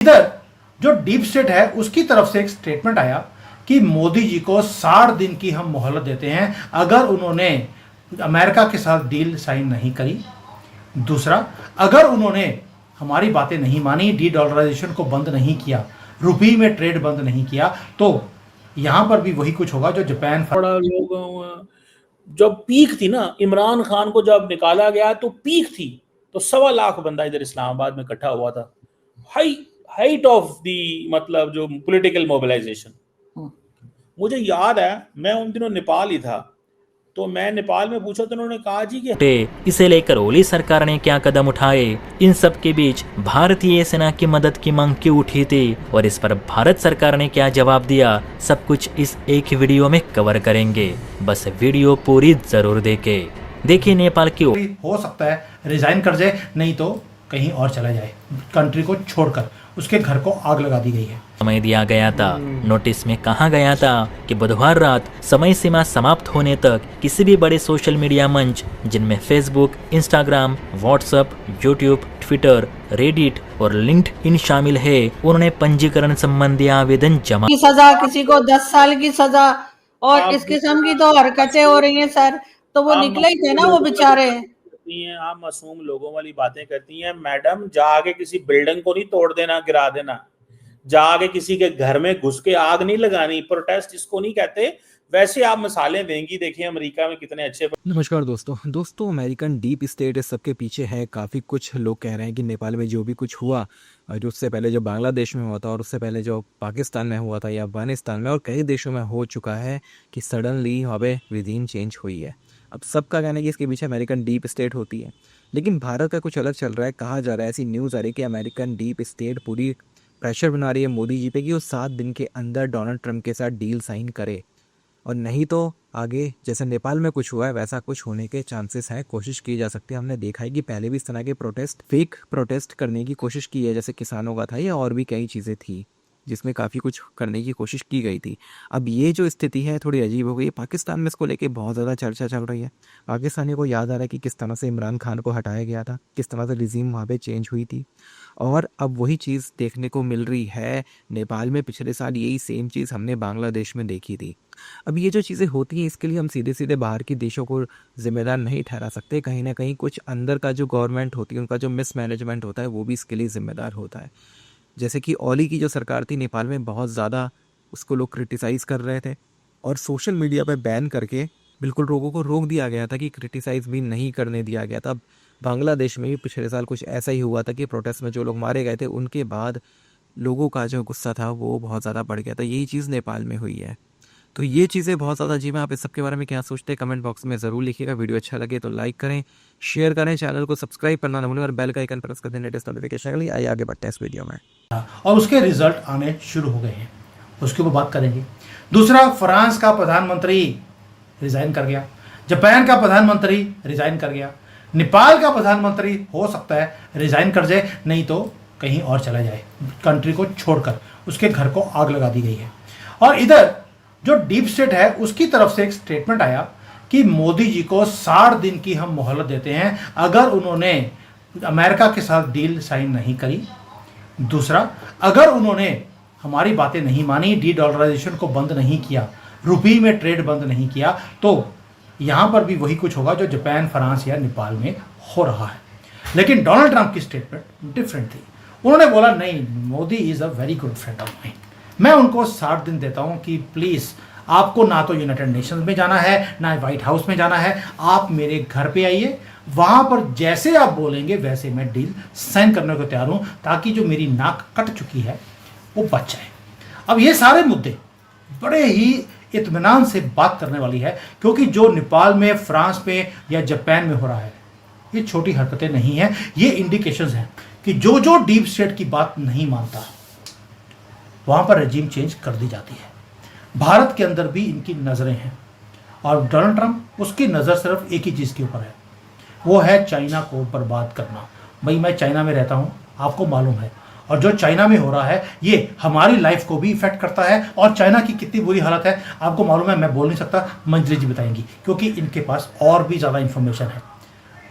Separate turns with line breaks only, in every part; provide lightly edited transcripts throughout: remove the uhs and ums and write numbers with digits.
इधर जो deep state है उसकी तरफ से एक स्टेटमेंट आया कि मोदी जी को 60 दिन की हम मोहलत देते हैं अगर उन्होंने अमेरिका के साथ डील साइन नहीं करी। दूसरा, अगर उन्होंने हमारी बातें नहीं मानी, डी डॉलराइजेशन को बंद नहीं किया, रुपये में ट्रेड बंद नहीं किया, तो यहां पर भी वही कुछ होगा जो जापान।
बड़ा लोग जब पीक थी ना, इमरान खान को जब निकाला गया तो पीक थी, तो 1.25 लाख बंदा इधर इस्लामाबाद में इकट्ठा हुआ था। हाइट ऑफ दी मतलब जो पॉलिटिकल मोबिलाइजेशन। मुझे याद है मैं उन दिनों नेपाल ही था, तो मैं नेपाल में पूछा तो उन्होंने कहा जी कि
इसे लेकर ओली सरकार ने क्या कदम उठाए, इन सब के बीच भारतीय सेना की मदद की मांग क्यों उठी थी और इस पर भारत सरकार ने क्या जवाब दिया, सब कुछ इस एक वीडियो में कवर करेंगे। बस वीडियो पूरी जरूर देखिए। नेपाल की
हो सकता है रिजाइन कर जाए, नहीं तो कहीं और चला जाए, कंट्री को छोड़कर। उसके घर को आग लगा दी गई है।
समय दिया गया था, नोटिस में कहा गया था कि बुधवार रात समय सीमा समाप्त होने तक किसी भी बड़े सोशल मीडिया मंच जिनमें Facebook, Instagram, WhatsApp, YouTube, Twitter, Reddit और लिंक्डइन शामिल है, उन्होंने पंजीकरण संबंधी आवेदन जमा
की सजा, किसी को 10 साल की सजा, और इस किस्म की तो हरकतें हो रही हैं सर। तो वो निकले ही थे ना वो बेचारे।
आप मासूम लोगों वाली बातें करती हैं मैडम। जाके किसी बिल्डिंग को नहीं तोड़ देना, गिरा देना, जाके किसी के घर में घुस के आग नहीं लगानी। प्रोटेस्ट इसको नहीं कहते। वैसे आप मिसालें देंगी, देखिए अमेरिका में कितने अच्छे।
नमस्कार दोस्तों अमेरिकन डीप स्टेट इस सबके पीछे है। काफ़ी कुछ लोग कह रहे हैं कि नेपाल में जो भी कुछ हुआ, जो उससे पहले जो बांग्लादेश में हुआ था और उससे पहले जो पाकिस्तान में हुआ था या अफगानिस्तान में और कई देशों में हो चुका है, कि सडनली वहाँ पे विधीन चेंज हुई है। अब सबका कहना है कि इसके पीछे अमेरिकन डीप स्टेट होती है, लेकिन भारत का कुछ अलग चल रहा है। कहा जा रहा है, ऐसी न्यूज़ आ रही है कि अमेरिकन डीप स्टेट पूरी प्रेशर बना रही है मोदी जी पे कि वो 7 दिन के अंदर डोनाल्ड ट्रंप के साथ डील साइन करे, और नहीं तो आगे जैसे नेपाल में कुछ हुआ है वैसा कुछ होने के चांसेस हैं। कोशिश की जा सकती है। हमने देखा है कि पहले भी इस तरह के प्रोटेस्ट, फेक प्रोटेस्ट करने की कोशिश की है, जैसे किसानों का था या और भी कई चीज़ें थी जिसमें काफ़ी कुछ करने की कोशिश की गई थी। अब ये जो स्थिति है थोड़ी अजीब हो गई है। पाकिस्तान में इसको लेके बहुत ज़्यादा चर्चा चल रही है। पाकिस्तानियों को याद आ रहा है कि किस तरह से इमरान खान को हटाया गया था, किस तरह से रिजीम वहाँ पे चेंज हुई थी, और अब वही चीज़ देखने को मिल रही है नेपाल में। पिछले साल यही सेम चीज़ हमने बांग्लादेश में देखी थी। अब ये जो चीज़ें होती हैं, इसके लिए हम सीधे सीधे बाहर के देशों को जिम्मेदार नहीं ठहरा सकते। कहीं ना कहीं कुछ अंदर का जो गवर्नमेंट होती है, उनका जो मिसमैनेजमेंट होता है, वो भी इसके लिए जिम्मेदार होता है। जैसे कि ओली की जो सरकार थी नेपाल में, बहुत ज़्यादा उसको लोग क्रिटिसाइज़ कर रहे थे और सोशल मीडिया पे बैन करके बिल्कुल लोगों को रोक दिया गया था कि क्रिटिसाइज़ भी नहीं करने दिया गया था। बांग्लादेश में भी पिछले साल कुछ ऐसा ही हुआ था कि प्रोटेस्ट में जो लोग मारे गए थे, उनके बाद लोगों का जो गुस्सा था वो बहुत ज़्यादा बढ़ गया था। यही चीज़ नेपाल में हुई है। तो ये चीज़ें बहुत ज़्यादा अजीब हैं। आप इस सब के बारे में क्या सोचते हैं, कमेंट बॉक्स में ज़रूर लिखिएगा। वीडियो अच्छा लगे तो लाइक करें, शेयर करें, चैनल को सब्सक्राइब करना न भूलें और बेल का आइकन प्रेस कर दें लेटेस्ट नोटिफिकेशन के लिए। आइए आगे बढ़ते हैं इस वीडियो में।
और उसके रिजल्ट आने शुरू हो गए हैं, उसके ऊपर बात करेंगे। दूसरा, फ्रांस का प्रधानमंत्री रिजाइन कर गया, जापान का प्रधानमंत्री रिजाइन कर गया, नेपाल का प्रधानमंत्री हो सकता है रिजाइन कर जाए, नहीं तो कहीं और चला जाए, कंट्री को छोड़कर। उसके घर को आग लगा दी गई है। और इधर जो डीप स्टेट है उसकी तरफ से एक स्टेटमेंट आया कि मोदी जी को 60 दिन की हम मोहलत देते हैं अगर उन्होंने अमेरिका के साथ डील साइन नहीं करी। दूसरा, अगर उन्होंने हमारी बातें नहीं मानी, डी डॉलराइजेशन को बंद नहीं किया, रुपये में ट्रेड बंद नहीं किया, तो यहाँ पर भी वही कुछ होगा जो जापान, फ्रांस या नेपाल में हो रहा है। लेकिन डोनाल्ड ट्रंप की स्टेटमेंट डिफरेंट थी। उन्होंने बोला, नहीं, Modi is a very good friend of mine. मैं उनको 60 दिन देता हूँ कि प्लीज़, आपको ना तो यूनाइटेड नेशंस में जाना है, ना व्हाइट हाउस में जाना है, आप मेरे घर पे आइए, वहाँ पर जैसे आप बोलेंगे वैसे मैं डील साइन करने को तैयार हूँ, ताकि जो मेरी नाक कट चुकी है वो बच जाए। अब ये सारे मुद्दे बड़े ही इत्मीनान से बात करने वाली है, क्योंकि जो नेपाल में, फ्रांस में या जापान में हो रहा है, ये छोटी हरकतें नहीं हैं। ये इंडिकेशंस हैं कि जो जो डीप स्टेट की बात नहीं मानता, वहाँ पर रजीम चेंज कर दी जाती है। भारत के अंदर भी इनकी नज़रें हैं, और डोनाल्ड ट्रंप, उसकी नज़र सिर्फ एक ही चीज़ के ऊपर है, वो है चाइना को बर्बाद करना। भाई, मैं चाइना में रहता हूँ, आपको मालूम है, और जो चाइना में हो रहा है ये हमारी लाइफ को भी इफेक्ट करता है। और चाइना की कितनी बुरी हालत है आपको मालूम है, मैं बोल नहीं सकता, मंजरी जी बताएंगी, क्योंकि इनके पास और भी ज़्यादा इन्फॉर्मेशन है।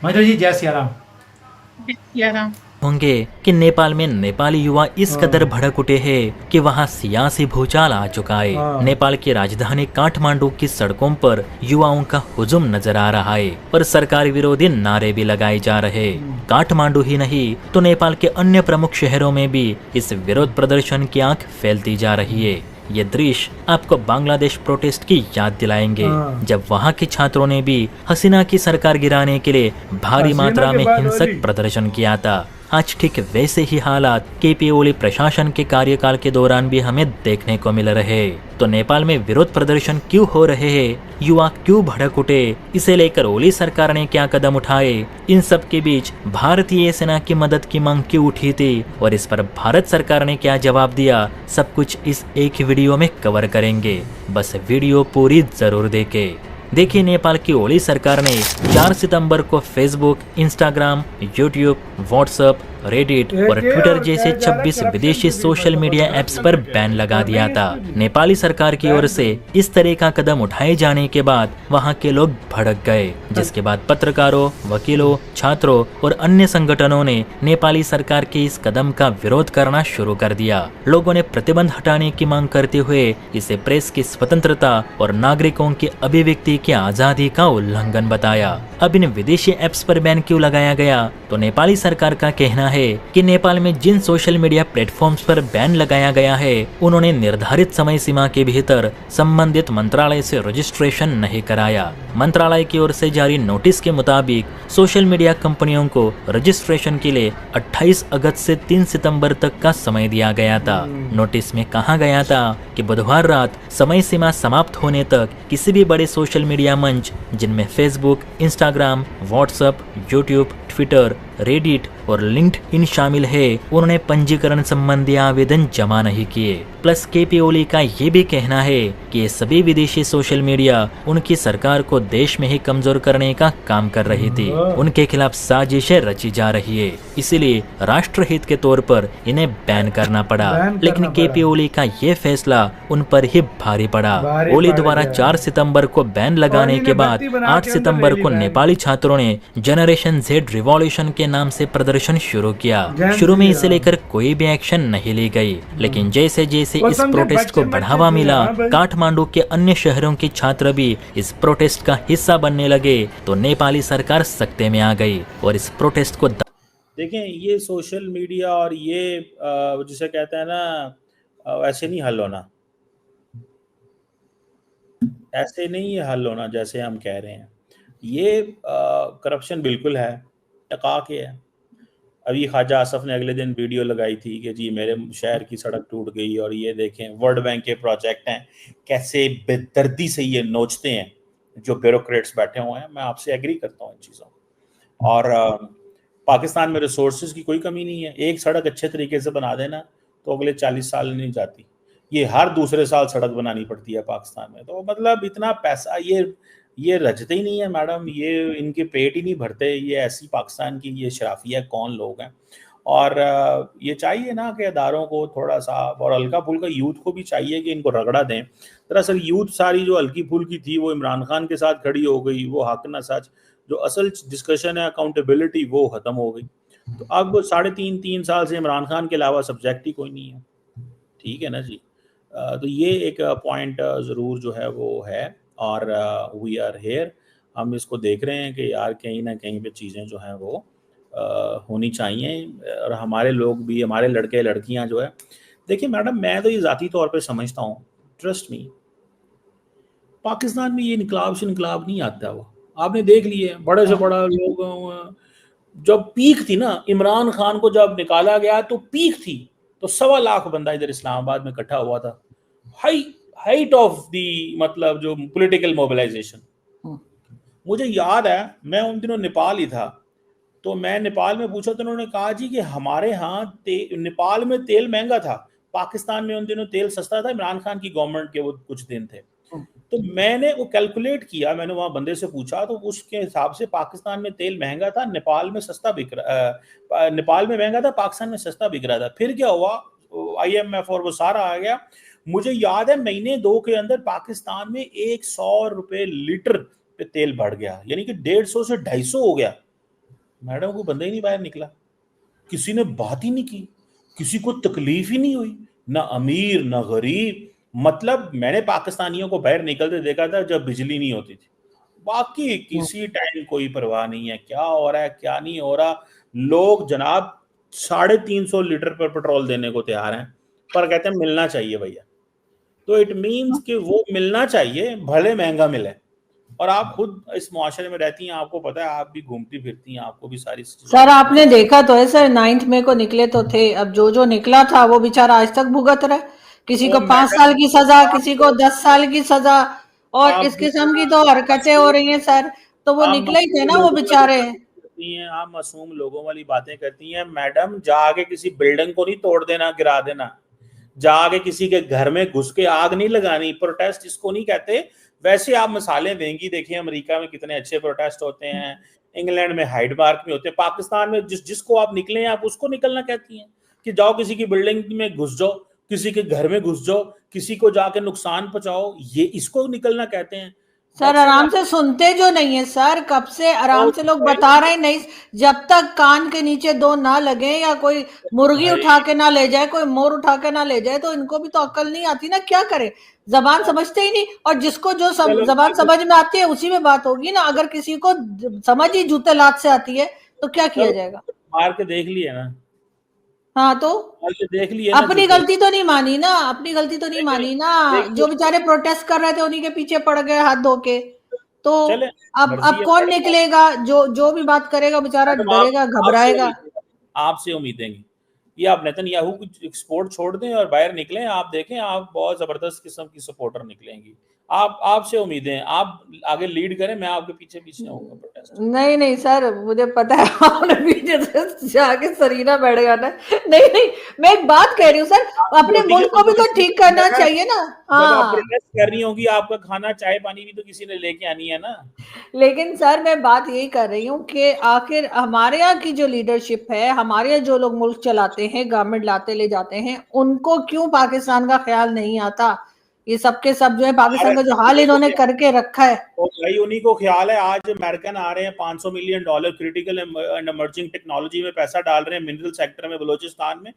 मंजरी जी, जय सिया राम।
होंगे कि नेपाल में नेपाली युवा इस कदर भड़क उठे हैं कि वहां सियासी भूचाल आ चुका है। नेपाल की राजधानी काठमांडू की सड़कों पर युवाओं का हुजूम नजर आ रहा है और सरकार विरोधी नारे भी लगाए जा रहे। काठमांडू ही नहीं तो नेपाल के अन्य प्रमुख शहरों में भी इस विरोध प्रदर्शन की आंख फैलती जा रही है। ये दृश्य आपको बांग्लादेश प्रोटेस्ट की याद दिलाएंगे, जब वहां के छात्रों ने भी हसीना की सरकार गिराने के लिए भारी मात्रा में हिंसक प्रदर्शन किया था। आज ठीक वैसे ही हालात केपी ओली प्रशासन के कार्यकाल के दौरान भी हमें देखने को मिल रहे। तो नेपाल में विरोध प्रदर्शन क्यों हो रहे हैं, युवा क्यों भड़क उठे, इसे लेकर ओली सरकार ने क्या कदम उठाए, इन सब के बीच भारतीय सेना की मदद की मांग क्यों उठी थी और इस पर भारत सरकार ने क्या जवाब दिया, सब कुछ इस एक वीडियो में कवर करेंगे। बस वीडियो पूरी जरूर देखें। देखिए, नेपाल की ओली सरकार ने 4 सितंबर को Facebook, Instagram, YouTube, WhatsApp, Reddit और ट्विटर जैसे 26 विदेशी सोशल मीडिया ऐप्स पर बैन लगा दिया था। नेपाली सरकार की ओर से इस तरह का कदम उठाए जाने के बाद वहां के लोग भड़क गए, जिसके बाद पत्रकारों, वकीलों, छात्रों और अन्य संगठनों ने नेपाली सरकार के इस कदम का विरोध करना शुरू कर दिया। लोगों ने प्रतिबंध हटाने की मांग करते हुए इसे प्रेस की स्वतंत्रता और नागरिकों की अभिव्यक्ति की आजादी का उल्लंघन बताया। अब इन विदेशी ऐप्स पर बैन क्यों लगाया गया, तो नेपाली सरकार का कहना है कि नेपाल में जिन सोशल मीडिया प्लेटफॉर्म्स पर बैन लगाया गया है, उन्होंने निर्धारित समय सीमा के भीतर संबंधित मंत्रालय से रजिस्ट्रेशन नहीं कराया। मंत्रालय की ओर से जारी नोटिस के मुताबिक सोशल मीडिया कंपनियों को रजिस्ट्रेशन के लिए 28 अगस्त से 3 सितंबर तक का समय दिया गया था। नोटिस में कहा गया था कि बुधवार रात समय सीमा समाप्त होने तक किसी भी बड़े सोशल मीडिया मंच जिनमें Facebook, Instagram, WhatsApp, YouTube, Twitter, Reddit और लिंक्डइन शामिल है, उन्होंने पंजीकरण संबंधी आवेदन जमा नहीं किए। प्लस केपी ओली का ये भी कहना है कि ये सभी विदेशी सोशल मीडिया उनकी सरकार को देश में ही कमजोर करने का काम कर रही थी, उनके खिलाफ साजिशें रची जा रही है, इसीलिए राष्ट्रहित के तौर पर इन्हें बैन करना पड़ा। लेकिन केपी ओली का ये फैसला उन पर ही भारी पड़ा। ओली द्वारा 4 सितंबर को बैन लगाने के बाद 8 सितंबर को नेपाली छात्रों ने जनरेशन जेड रिवॉल्यूशन के नाम से प्रदर्शन शुरू किया। शुरू में इसे लेकर कोई भी एक्शन नहीं ली गई, लेकिन जैसे जैसे इस प्रोटेस्ट को बढ़ावा मिला, काठमांडू के अन्य शहरों के छात्र भी इस प्रोटेस्ट का हिस्सा बनने लगे, तो नेपाली सरकार सख्ते में आ गई और इस प्रोटेस्ट को
देखें। ये सोशल मीडिया और ये जिसे कहते हैं ना, ऐसे नहीं हल होना, ऐसे नहीं ये हल होना जैसे हम कह रहे हैं। ये करप्शन बिल्कुल है, टका के है। अभी ख्वाजा आसफ ने अगले दिन वीडियो लगाई थी कि जी मेरे शहर की सड़क टूट गई और ये देखें वर्ल्ड बैंक के प्रोजेक्ट हैं, कैसे बेदर्दी से ये नोचते हैं जो ब्यूरोक्रेट्स बैठे हुए हैं। मैं आपसे एग्री करता हूँ इन चीज़ों। और पाकिस्तान में रिसोर्सेज की कोई कमी नहीं है। एक सड़क अच्छे तरीके से बना देना तो अगले 40 साल नहीं जाती, ये हर दूसरे साल सड़क बनानी पड़ती है पाकिस्तान में। तो मतलब इतना पैसा ये रचते ही नहीं है मैडम, ये इनके पेट ही नहीं भरते। ये ऐसी पाकिस्तान की ये शराफिया कौन लोग हैं। और ये चाहिए ना कि अदारों को थोड़ा सा, और हल्का फुल्का यूथ को भी चाहिए कि इनको रगड़ा दें। दरअसल यूथ सारी जो हल्की फुल्की थी वो इमरान खान के साथ खड़ी हो गई, वो हक ना सच, जो असल डिस्कशन है अकाउंटेबिलिटी वो खत्म हो गई। तो अब 3.5 साल से इमरान खान के अलावा सब्जेक्ट ही कोई नहीं है। ठीक है ना जी। तो ये एक पॉइंट ज़रूर जो है वो है। और वी आर हेयर, हम इसको देख रहे हैं कि यार कहीं ना कहीं पे चीज़ें जो हैं वो होनी चाहिए। और हमारे लोग भी, हमारे लड़के लड़कियां जो है, देखिए मैडम मैं तो ये ज़ाती तौर पे समझता हूँ, ट्रस्ट मी, पाकिस्तान में ये इनकलाब नहीं आता। वो आपने देख लिए बड़े से बड़ा लोग, जब पीक थी ना, इमरान खान को जब निकाला गया तो पीक थी, तो 1.25 लाख बंदा इधर इस्लामाबाद में इकट्ठा हुआ था। हाइट ऑफ दी मतलब जो पॉलिटिकल मोबिलाइजेशन। मुझे याद है मैं उन दिनों नेपाल ही था, तो मैं नेपाल में पूछा तो उन्होंने कहा जी कि हमारे यहाँ नेपाल में तेल महंगा था, पाकिस्तान में उन दिनों तेल सस्ता था, इमरान खान की गवर्नमेंट के वो कुछ दिन थे। तो मैंने वो कैलकुलेट किया, मैंने वहां बंदे से पूछा तो उसके हिसाब से पाकिस्तान में तेल महंगा था, नेपाल में सस्ता बिक रहा, नेपाल में महंगा था, पाकिस्तान में सस्ता बिक रहा था। फिर क्या हुआ, IMF और वो सारा आ गया। मुझे याद है महीने 2 के अंदर पाकिस्तान में 100 रुपए लीटर पे तेल बढ़ गया, यानी कि 150 से 250 हो गया। मैडम को बंदा ही नहीं बाहर निकला। किसी ने बात ही नहीं की, किसी को तकलीफ ही नहीं हुई, ना अमीर ना गरीब। मतलब मैंने पाकिस्तानियों को बाहर निकलते देखा था जब बिजली नहीं होती थी, बाकी किसी टाइम कोई परवाह नहीं है क्या हो रहा है क्या नहीं हो रहा। लोग जनाब 350 लीटर पर पेट्रोल देने को तैयार हैं, पर कहते हैं मिलना चाहिए भैया। तो इट मीन्स कि वो मिलना चाहिए, भले महंगा मिले। और आप खुद इस मुआशरे में रहती हैं, आपको पता है, आप भी घूमती फिरती हैं, आपको भी सारी
सर आपने देखा तो है सर, 9 मई को निकले तो थे, अब जो जो निकला था वो बेचारा आज तक भुगत रहा है। किसी को 5 साल की सजा, किसी को 10 साल की सजा, और इस किस्म की तो हरकतें हो रही हैं सर। तो वो निकले ही थे ना वो बेचारे।
आप मासूम लोगों वाली बातें करती हैं मैडम। जाके किसी बिल्डिंग को नहीं तोड़ देना, गिरा देना, जाके किसी के घर में घुस के आग नहीं लगानी। प्रोटेस्ट इसको नहीं कहते। वैसे आप मिसालें देंगी, देखिए अमेरिका में कितने अच्छे प्रोटेस्ट होते हैं, इंग्लैंड में हाइड पार्क में होते हैं, पाकिस्तान में जिसको आप निकले हैं आप उसको निकलना कहती हैं कि जाओ किसी की बिल्डिंग में घुस जाओ, किसी के घर में घुस जाओ, किसी को जाके नुकसान पहुंचाओ, ये इसको निकलना कहते हैं।
सर आराम से सुनते जो नहीं है सर, कब से आराम से लोग बता रहे नहीं, जब तक कान के नीचे दो ना लगे या कोई मुर्गी उठा के ना ले जाए, कोई मोर उठा के ना ले जाए, तो इनको भी तो अक्ल नहीं आती ना, क्या करे, जबान समझते ही नहीं। और जिसको जो जबान समझ में आती है उसी में बात होगी ना। अगर किसी को समझ ही जूते लात से आती है तो क्या किया जाएगा।
मार के देख लिए ना,
हाँ तो
देख लिए
अपनी गलती तो नहीं मानी ना, अपनी गलती तो नहीं मानी ना। जो बेचारे प्रोटेस्ट कर रहे थे उन्हीं के पीछे पड़ गए हाथ धो के। तो अब कौन निकलेगा, जो भी बात करेगा बेचारा डरेगा घबराएगा।
आपसे उम्मीदें ये आप नेतन्याहू कुछ एक्सपोर्ट छोड़ दें और बाहर निकलें, आप देखें आप बहुत जबरदस्त किस्म की सपोर्टर निकलेंगी। आपसे उम्मीदें, आप आगे लीड करें, मैं आपके पीछे पीछे आऊंगा प्रोटेस्ट।
नहीं सर, मुझे पता है आपने पीछे से जाके सरीना बैठ गया ना। नहीं मैं एक बात कह रही हूँ सर, अपने मुल्क को भी तो ठीक करना चाहिए ना। हाँ
प्रोटेस्ट करनी होगी, आपका खाना चाय पानी भी तो किसी ने लेके आनी है ना।
लेकिन सर मैं बात यही कर रही हूँ कि आखिर हमारे यहाँ की जो लीडरशिप है, हमारे यहाँ जो लोग मुल्क चलाते हैं, गवर्नमेंट लाते ले जाते हैं, उनको क्यों पाकिस्तान का ख्याल नहीं आता। ये सबके सब जो है पाकिस्तान का जो हाल इन्होंने करके रखा है,
तो भाई उन्हीं को ख्याल है। आज अमेरिकन आ रहे हैं $500 million critical and emerging technology में पैसा डाल रहे हैं, मिनरल सेक्टर में बलोचिस्तान में।